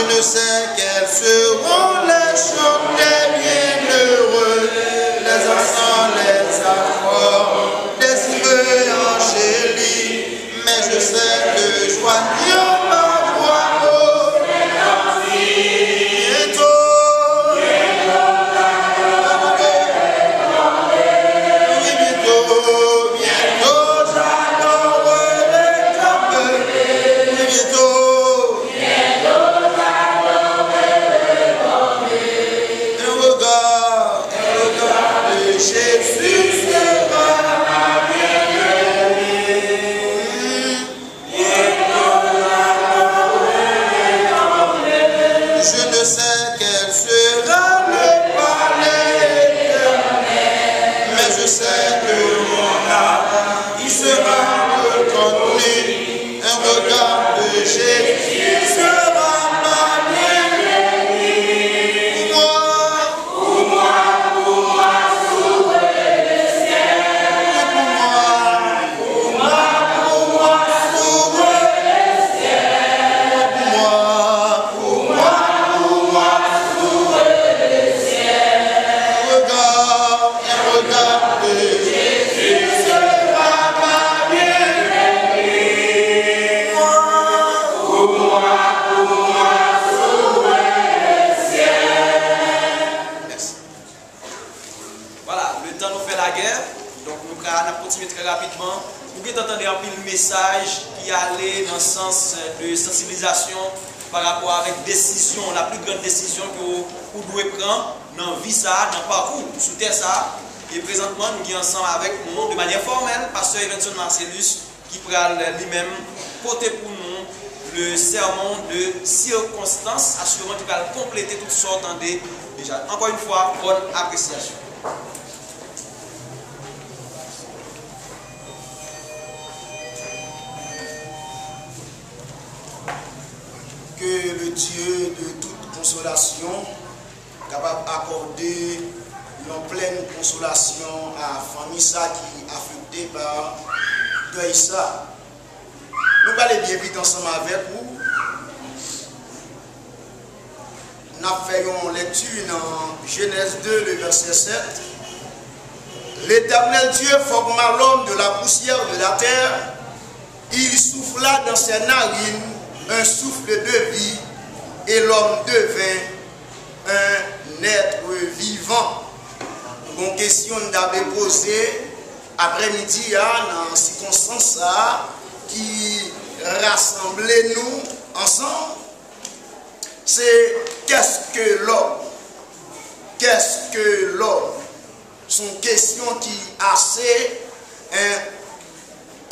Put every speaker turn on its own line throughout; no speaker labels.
ne sais quels seront les chants des bienheureux, les encens, les accords, des hymnes angéliques, mais je sais que joignant ma voix, oh, bientôt,
de sensibilisation par rapport avec décision, la plus grande décision que vous devez prendre dans la vie, ça, dans le parcours, sous terre ça. Et présentement, nous sommes ensemble avec nous, de manière formelle, pasteur Evenson Marcellus, qui prend lui-même porter pour nous le sermon de circonstance, assurément qu'il va compléter toutes sortes d'idées. Déjà, encore une fois, bonne appréciation.
Que le Dieu de toute consolation, capable d'accorder une pleine consolation à la famille ça qui est affectée par deuil ça. Nous allons bien vite ensemble avec vous. Nous faisons lecture dans Genèse 2, le verset 7. L'Éternel Dieu forma l'homme de la poussière de la terre. Il souffla dans ses narines un souffle de vie, et l'homme devint un être vivant. Une question d'avait posée après-midi dans ces circonstances qui rassemblent nous ensemble. C'est qu'est-ce que l'homme? Qu'est-ce que l'homme? C'est une question qui est assez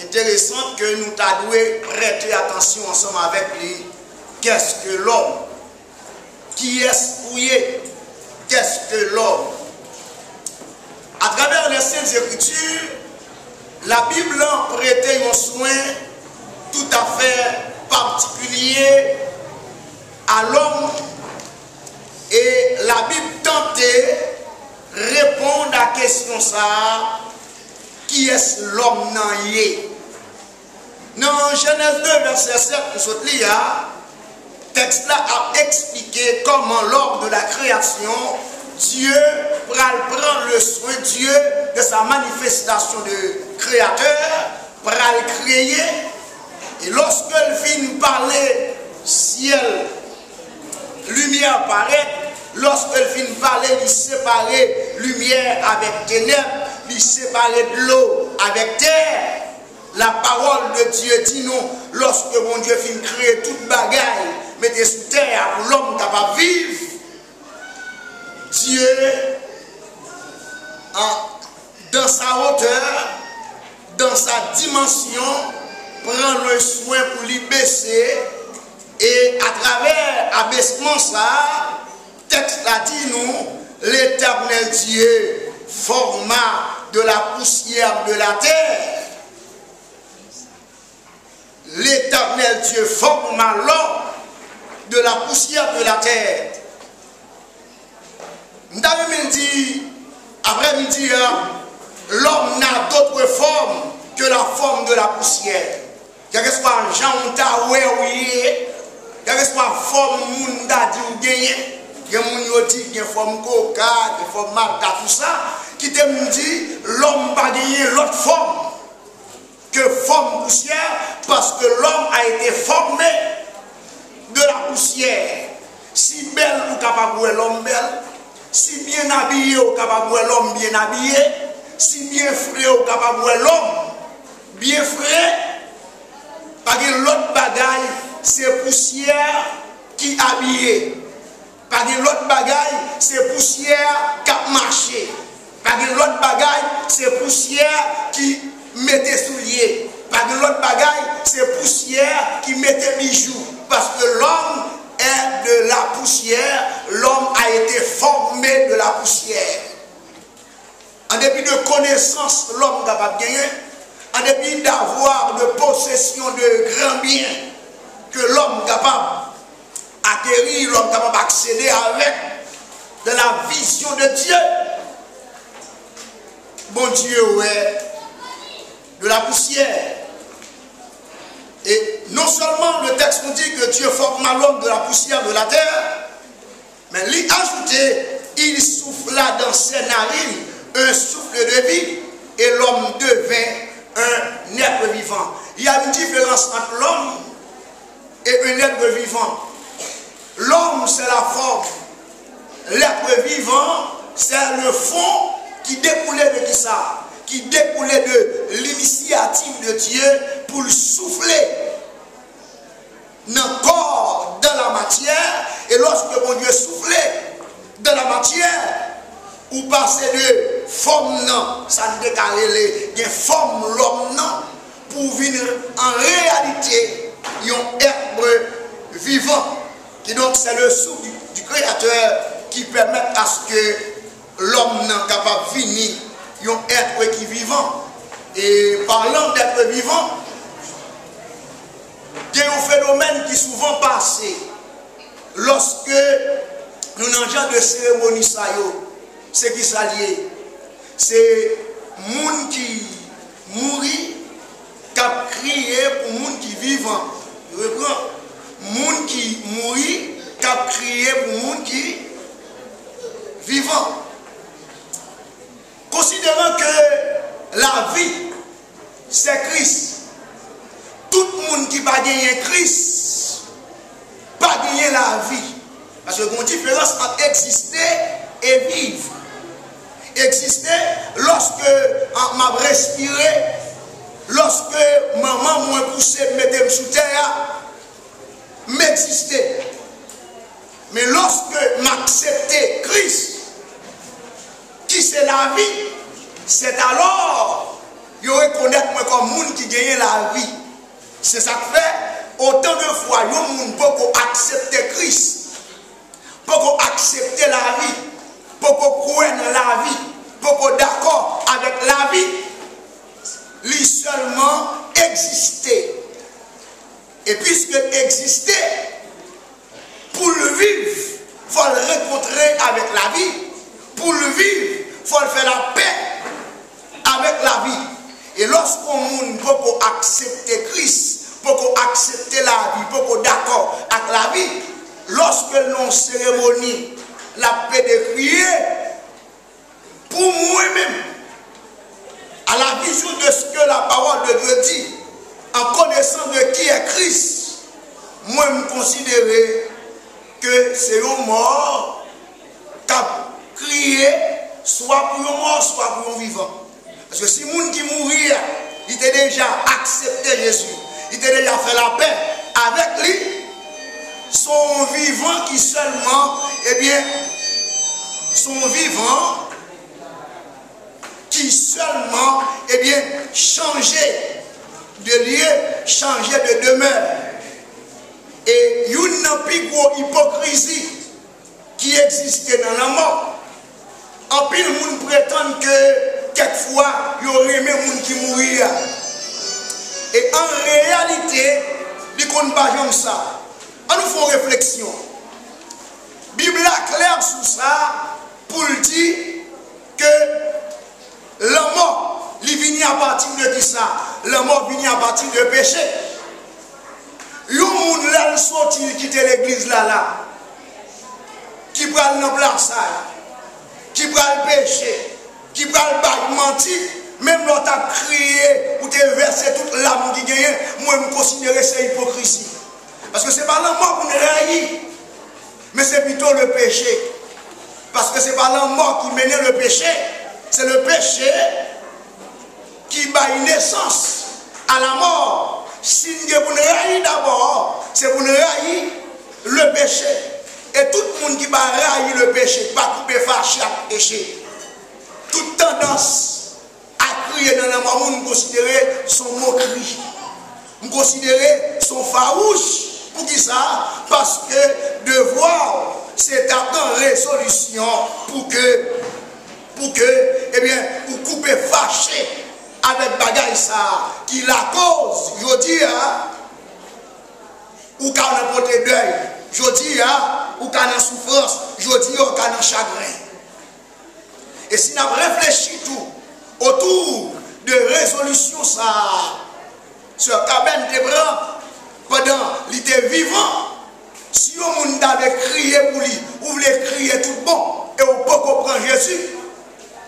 intéressante que nous devons prêter attention ensemble avec lui. Qu'est-ce que l'homme? Qui est-ce fouillé? Qu'est-ce que l'homme? À travers les Saintes Écritures, la Bible a prêté un soin tout à fait particulier à l'homme, et la Bible tentait répondre à la question ça. Qui est l'homme nan yé? Dans Genèse 2, verset 7, nous lis, le texte là a expliqué comment lors de la création, Dieu prend le soin, Dieu, de sa manifestation de créateur, pour le créer. Et lorsqu'elle finit parler, ciel, lumière paraît, lorsqu'elle finit parler, il séparer lumière avec ténèbres, il séparer de l'eau avec terre. La parole de Dieu dit nous, lorsque mon Dieu finit créer toute bagaille, mettez sous terre pour l'homme capable de vivre, Dieu, dans sa hauteur, dans sa dimension, prend le soin pour lui baisser, et à travers l'abaissement ça, texte a dit nous, l'Éternel Dieu forma de la poussière de la terre. L'Éternel Dieu forma l'homme de la poussière de la terre. Nous avons dit, après-midi, l'homme n'a d'autre forme que la forme de la poussière. Quel que soit Jean Taoué, quelle que soit la forme moun da di ou gagné, il y a moun yo di qui forme coca, qui forme malta, tout ça, qui te me dit l'homme pas gagné l'autre forme que forme poussière parce que l'homme a été formé de la poussière. Si belle ou capable de l'homme belle, si bien habillé ou capable de l'homme bien habillé, si bien frais ou capable de l'homme bien frais, parce que l'autre bagaille c'est poussière qui habillé. Parce que l'autre bagaille c'est poussière qui a marché. Parce que l'autre bagaille c'est poussière qui mettait souliers. Parce que l'autre bagaille c'est poussière qui mettait bijoux. Parce que l'homme est de la poussière, l'homme a été formé de la poussière. En dépit de connaissance, l'homme capable de gagner, en dépit d'avoir de possession de grands biens que l'homme capable d'acquérir, l'homme capable d'accéder avec de la vision de Dieu. Bon Dieu, ouais, de la poussière. Et non seulement le texte nous dit que Dieu forma l'homme de la poussière de la terre, mais il ajouté, il souffla dans ses narines un souffle de vie et l'homme devint un être vivant. Il y a une différence entre l'homme et un être vivant. L'homme, c'est la forme. L'être vivant, c'est le fond qui découlait de qui ça? Qui découlait de l'initiative de Dieu pour le souffler dans le corps, dans la matière. Et lorsque mon Dieu soufflait dans la matière, ou passer de forme, non, ça ne décale les formes l'homme, non, pour venir en réalité, un être vivant. Qui donc c'est le souffle du Créateur qui permet à ce que l'homme n'est capable de venir un être qui est vivant. Et parlant d'être vivant, il y a un phénomène qui souvent passe lorsque nous avons un genre de cérémonie, c'est qui s'allie. C'est moun qui mourit, qui a crié pour moun qui vivant. Je reprends. Moun qui mourit, qui a crié pour moun qui vivant. Considérant que la vie, c'est Christ. Tout le monde qui n'a pas gagné Christ, pas gagné la vie. Parce qu'il y a une différence entre exister et vivre. Exister, lorsque m'a respiré, lorsque maman m'a poussé, mettait sous terre, m'exister. Mais lorsque m'accepter Christ, qui c'est la vie, c'est alors il reconnaître moi comme monde qui gagne la vie. C'est ça que fait autant de fois il monde peut accepter Christ, peut accepter la vie, peut croire dans la vie, peut d'accord avec la vie, lui seulement exister. Et puisque exister, pour le vivre, il faut le rencontrer avec la vie. Pour le vivre, il faut faire la paix avec la vie. Et lorsqu'on peut accepter Christ, peut accepter la vie, peut d'accord avec la vie, lorsque l'on cérémonie la paix de prier, pour moi-même, à la vision de ce que la parole de Dieu dit, en connaissant de qui est Christ, moi je me considère que c'est un mort qui a crié, soit pour un mort, soit pour un vivant. Parce que si le monde qui mourit, il a déjà accepté Jésus, il a déjà fait la paix avec lui, son vivant qui seulement, eh bien, son vivant qui seulement, eh bien, changeait de lieu, changer de demeure. Et il y a une plus grosse hypocrisie qui existait dans la mort. En plus, le monde prétend que quelquefois, il y aurait même des gens qui mourent. Et en réalité, il ne compte pas comme ça. On nous fait une réflexion. La Bible est claire sur ça pour dire que la mort, il vient à partir de qui ça? La mort vient à partir de péché. Il y a le sortir, il quitte l'église là, qui prend le place, qui prend le péché, qui prend le mentir, même l'autre a crié ou te verser toute l'âme qui gagne, moi je considère que c'est hypocrisie. Parce que ce n'est pas la mort qu'on raillit, mais c'est plutôt le péché. Parce que ce n'est pas la mort qui mène le péché, c'est le péché qui bat une naissance à la mort. Si vous raillez d'abord, c'est pour railler le péché. Et tout le monde qui va railler le péché, pas couper fâcher à péché. Toute tendance à crier dans la mort, nous considérer son moquerie. Nous considérer son farouche. Pour qui ça? Parce que devoir, c'est attendre résolution pour que, eh bien, pour couper fâché avec bagaille ça, qui la cause, je dis, ou qu'on a porté deuil, je dis, ou qu'on a souffrance, je dis, ou qu'on a chagrin. Et si nous réfléchissons tout autour de résolution ça, sur cabane de bras, pendant qu'il était vivant, si on avait crié pour lui, ou voulait crier tout bon, et on peut comprendre Jésus,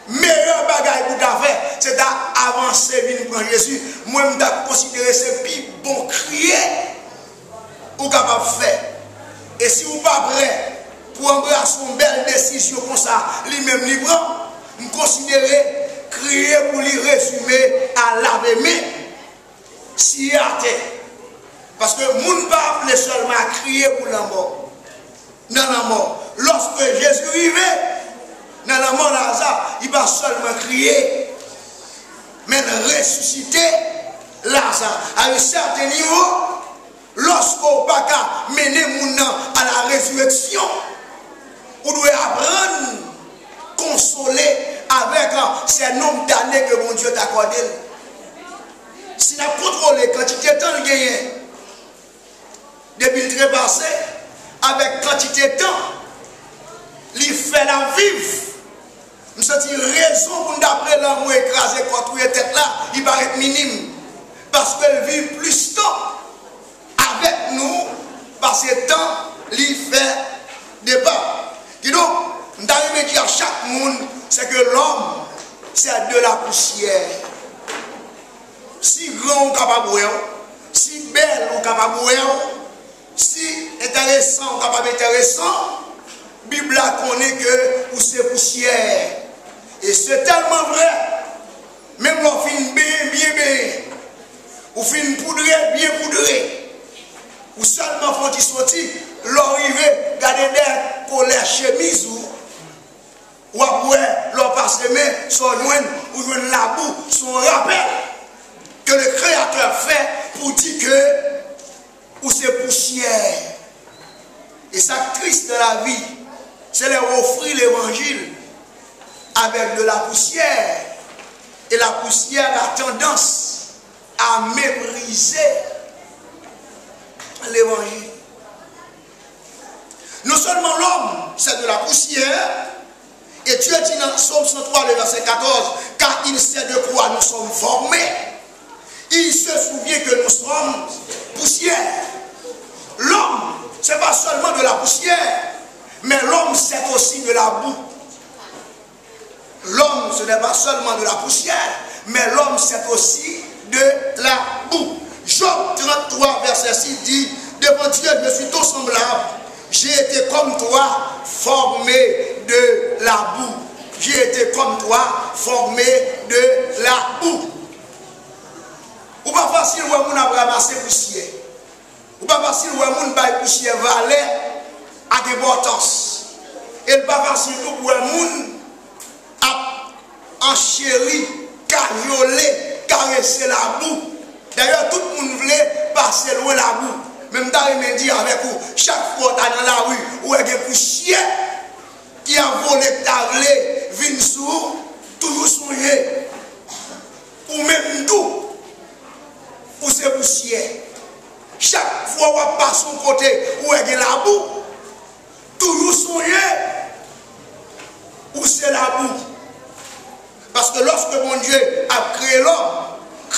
meilleur bagaille pour faire, c'est d'avancer, venir prendre Jésus. Moi, je considère ce plus bon crier, ou capable de faire. Et si vous n'êtes pas prêt pour embrasser une belle décision comme ça, lui-même libre, je considère crier pour lui résumer à laver main, si à terre. Parce que nous ne pas appeler seulement à crier pour la mort. Dans la mort. Lorsque Jésus arrivait, dans la mort Lazare, il va seulement crier, mais ressusciter Lazare. À un certain niveau, lorsqu'on ne peut pas mener mon nom à la résurrection, on doit apprendre, consoler avec ces nombre d'années que mon Dieu t'a accordé. Si on contrôle la quantité de temps gagné, depuis le trépassé, avec quantité de temps, il fait la vivre. Nous avons une raison pour d'après l'amour écrasé contre la tête là, il va être minime. Parce qu'elle vit plus de temps avec nous, parce que le temps, il fait débat. Et donc, nous avons dit à chaque monde, c'est que l'homme, c'est de la poussière. Si grand ou capable, si belle ou capable, si intéressant ou capable intéressant, la Bible connaît que ou c'est poussière. Et c'est tellement vrai. Même l'on fin bien, ou fin bien poudré, ou seulement faut-il sortir, l'arrivée, garder des colères chemises ou après, l'on passe les mains, son joindre, ou joindre la boue, son rappel que le Créateur fait pour dire que ou c'est poussière. Et ça triste de la vie, c'est leur offrir l'évangile avec de la poussière. Et la poussière a tendance à mépriser l'évangile. Non seulement l'homme, c'est de la poussière, et Dieu dit dans Psaume 103, le verset 14, car il sait de quoi nous sommes formés. Il se souvient que nous sommes poussière. L'homme, ce n'est pas seulement de la poussière, mais l'homme, c'est aussi de la boue. L'homme, ce n'est pas seulement de la poussière, mais l'homme, c'est aussi de la boue. Job 33, verset 6 dit, devant Dieu, je suis tout semblable. J'ai été comme toi, formé de la boue. J'ai été comme toi, formé de la boue. Ou pas facile où on a ramassé poussière. Ou pas facile où on a poussière valet à d'importance. Et pas facile où on a enchéri, cajoler, caresser la boue. D'ailleurs, tout le monde voulait passer loin la boue. Même dans les médias avec vous, chaque fois que tu es dans la rue, où il y a des poussières qui a volé ta vlé, vin sous, toujours songer. Ou même tout. Ou c'est poussière. Chaque fois qu'on passe son côté où il y a la boue, toujours songer où c'est la boue. Parce que lorsque mon Dieu a créé l'homme,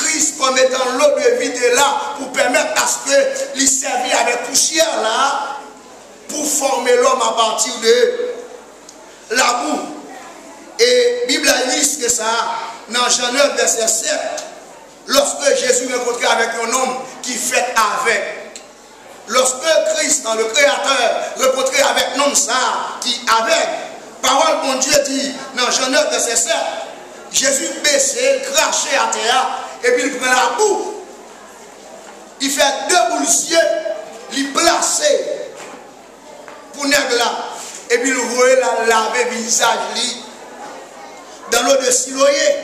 Christ comme étant l'eau de vie est là pour permettre à ce que il servi avec poussière là pour former l'homme à partir de la boue. Et la Bible dit que ça, dans Jean 9, verset 7, lorsque Jésus rencontrait avec un homme qui fait avec, lorsque Christ, dans le Créateur, rencontrait avec un homme ça, qui avec, parole mon Dieu dit, dans Jean 9, verset 7, Jésus baissait, crachait à terre, et puis il prend la boue, il fait 2 boules cieux, il plaçait pour nègre là, et puis il voyait la laver visage lui dans l'eau de Siloé.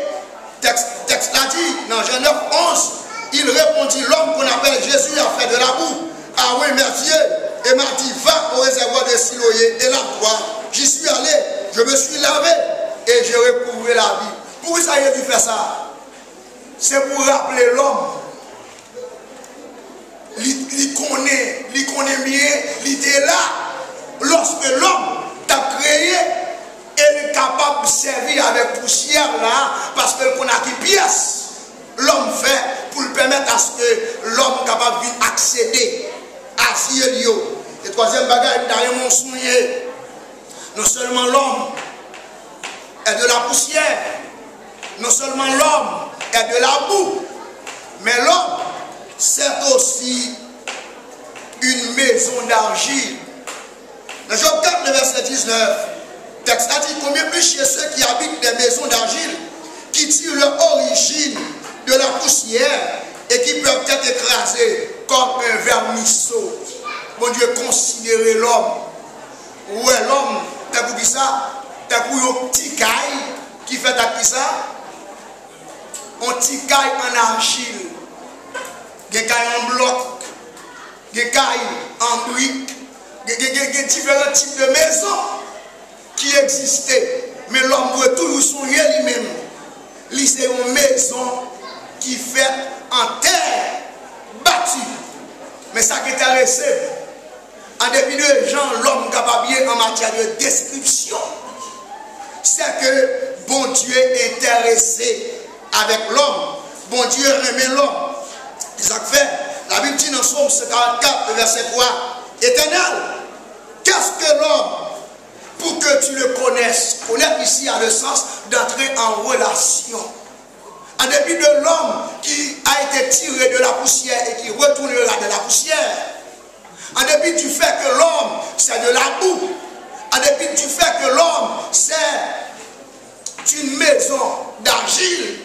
Texte l'a dit, dans Jean 9, 11, il répondit, l'homme qu'on appelle Jésus a fait de la boue. Ah oui, mais Dieu, et m'a dit, va au réservoir de Siloé, et lave-toi. J'y suis allé, je me suis lavé, et j'ai recouvré la vie. Pourquoi ça y a dû faire ça? C'est pour rappeler l'homme. Il connaît bien, il était là. Lorsque l'homme t'a créé, elle est capable de servir avec poussière là, parce que qu'on a qui pièce l'homme fait pour le permettre à ce que l'homme capable d'accéder à ciel. Et troisième bagage, derrière mon soulier, non seulement l'homme est de la poussière, non seulement l'homme est de la boue, mais l'homme c'est aussi une maison d'argile. Dans Job 4, le verset 19, texte a dit, combien plus chez ceux qui habitent des maisons d'argile, qui tirent leur origine de la poussière et qui peuvent être écrasés comme un vermisseau. Bon Dieu, considérez l'homme. Ouais, l'homme, t'as pour qui ça? T'as pour un petit caille qui fait à qui ça? Un petit caille en argile. Des cailles en bloc, des cailles en briques, des différents types de maisons qui existaient. Mais l'homme doit toujours songer lui-même. C'est une maison qui fait en terre battue. Mais ça qui est intéressant, en dépit de gens, l'homme capable en matière de description, c'est que bon Dieu est intéressé avec l'homme. Bon Dieu remet l'homme. Ça fait, la Bible dit dans Somme 54, verset 3, Éternel, qu'est-ce que l'homme pour que tu le connaisses? Connaître ici a le sens d'entrer en relation. En dépit de l'homme qui a été tiré de la poussière et qui retournera de la poussière, en dépit du fait que l'homme c'est de la boue, en dépit du fait que l'homme c'est une maison d'argile,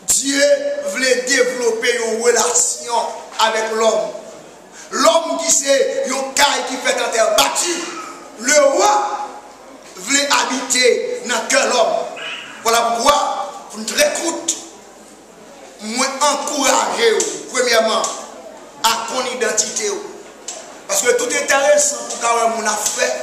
Dieu voulait développer une relation avec l'homme. L'homme qui c'est une caille qui fait en terre battue, le roi voulait habiter dans le cœur de l'homme. Voilà pourquoi, pour notre écoute, moi encourager, premièrement, à ton identité. Parce que tout est intéressant pour qu'on a fait,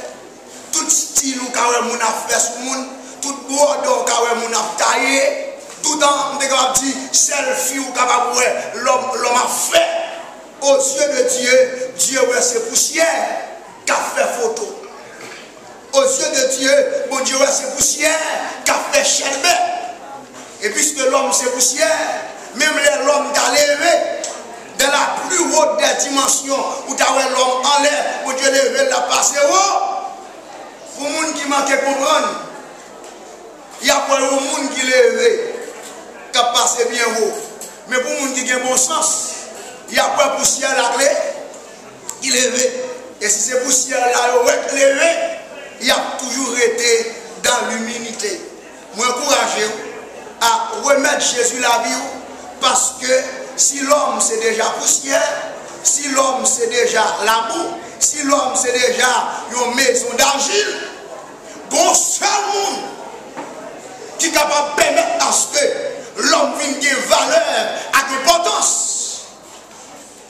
tout style qu'on a fait sur le monde, tout bordeaux qu'on a taillé, tout en dire selfie ou capable l'homme a fait aux yeux de Dieu, Dieu ouais c'est poussière qui a fait photo. Aux yeux de Dieu, bon Dieu ouais c'est poussière qui a fait chelbe. Et puisque l'homme c'est poussière, même l'homme t'a levé dans la plus haute des dimensions où t'as l'homme en l'air, bon Dieu levé la passe haut. Pour les gens qui manquent comprendre, il y a pas de monde qui levé. Qui a passé bien haut. Mais pour les gens qui ont bon sens, il y a pas de poussière la clé, il est levé. Et si c'est poussière là, il est levé, il a toujours été dans l'humilité. Moi, encouragez à remettre Jésus la vie, parce que si l'homme c'est déjà poussière, si l'homme c'est déjà la boue, si l'homme c'est déjà une maison d'argile, bon seul monde qui est capable de permettre à ce que l'homme vienne de valeur, à d'importance,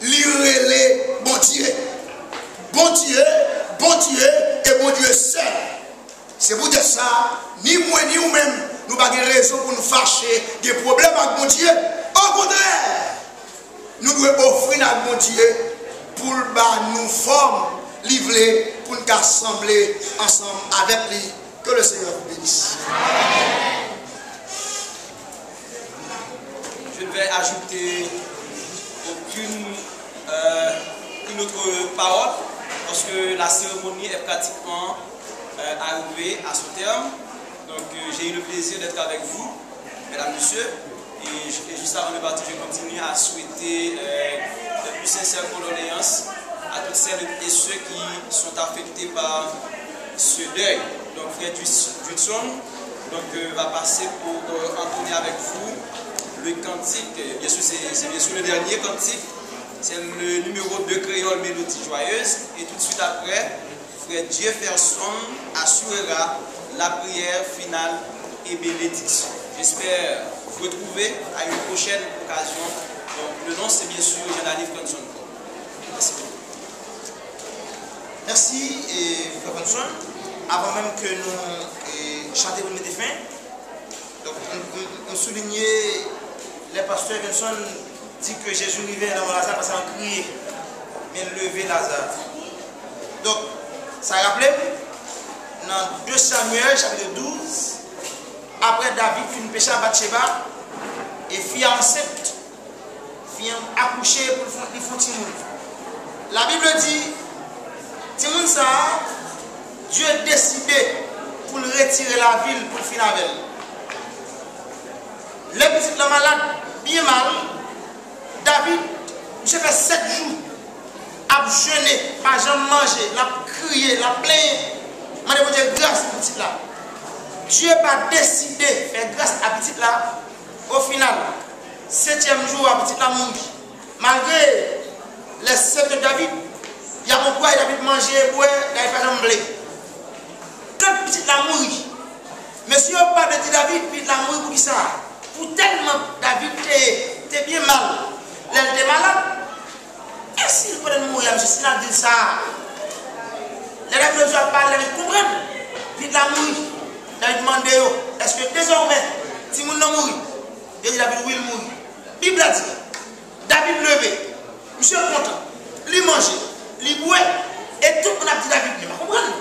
l'irrélé, bon Dieu. Bon Dieu, bon Dieu et bon Dieu seul. C'est pour dire ça, ni moi ni vous-même, nous n'avons pas de raison pour nous fâcher, des problèmes avec mon Dieu. Au contraire, nous devons offrir à mon Dieu pour nous former, livrer, pour nous assembler ensemble avec lui. Que le Seigneur vous bénisse.
vais ajouter aucune autre parole parce que la cérémonie est pratiquement arrivée à son terme. Donc j'ai eu le plaisir d'être avec vous, mesdames, messieurs. Et juste avant de partir, je continue à souhaiter de plus sincères condoléances à toutes celles et ceux qui sont affectés par ce deuil. Donc frère Judson va passer pour entonner avec vous le cantique. Bien sûr, c'est bien sûr le dernier cantique. C'est le numéro 2 créole Mélodie Joyeuse. Et tout de suite après, frère Jefferson assurera la prière finale et bénédiction. J'espère vous retrouver à une prochaine occasion. Donc, le nom, c'est bien sûr Jean-Daniel Johnson. Merci beaucoup.
Merci, frère Johnson. Avant même que nous chantions le défunt, donc on soulignait les pasteurs Johnson dit que Jésus vivait dans Lazare parce qu'on criait, mais lever Lazare. Donc, ça rappelait dans 2 Samuel chapitre 12, après David finit péché à Bathsheba et fille enceinte, fille accouchée pour les faire Timoun. La Bible dit, Timoun ça, Dieu a décidé pour retirer la ville pour finir avec elle. Les petites la malade, bien mal, David, j'ai fait 7 jours à jeûner, pas jamais manger, la crier, la plaindre. Je vais dire grâce à petite là. Dieu va décider de faire grâce à petite là. Au final, 7e jour, à petite là mourir. Malgré les 7 de David, il y a mon et David manger, boire, il n'y a pas de blé. Quand petite là mourir, monsieur pas de David, petite là mourir pour qui ça? Pour tellement David était bien mal. Elle était malade. Et s'il peut mourir, monsieur, s'il a dit ça, les règles de Dieu parlent, ils comprennent. Puis la mourir. David demande, est-ce que désormais, si vous ne mourrez, David will mourir. Bible a dit, David levé, monsieur content, lui manger, lui boire, et tout le monde a dit David, vous comprenez?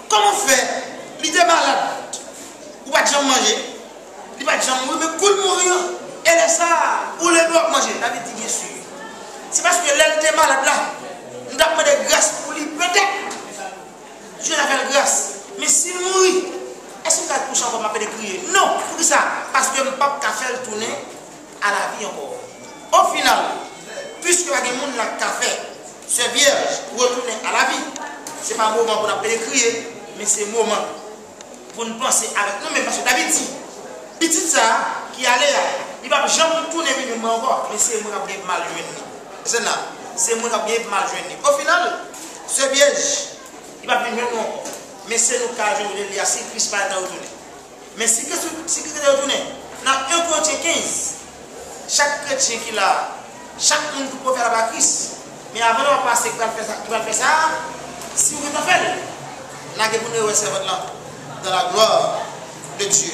Comment faire? Il était malade. Ou pas de gens manger, il pas de gens mourir, mais cool mourir. Et là, ça, où les doigts manger? David dit bien sûr. C'est parce que l'elle était malade là. Nous avons demandé grâce pour lui, peut-être. Dieu a fait grâce. Mais s'il mourit, est-ce que vous avez couché encore m'appeler crier? Non, pour ça. Parce que le pape a fait le tourner à la vie encore. Au final, puisque il y a des gens qui ont fait ce vierge pour retourner à la vie, ce n'est pas un moment pour appeler crier, mais c'est un moment pour nous penser avec nous-mêmes. Parce que David dit, petit ça qui allait là, il va jamais tourner vers nous encore, mais c'est moi qui ai mal joué. C'est moi qui ai mal joué. Au final, ce vierge, il va venir nous encore. Mais c'est nous qui avons joué, si Christ va retourner. Mais si Christ va retourner, dans 1 Corinthiens 15, chaque chrétien qui l'a, chaque monde peut faire la Christ. Mais avant de passer, qui va faire ça, si vous voulez faire, nous allons recevoir dans la gloire de Dieu.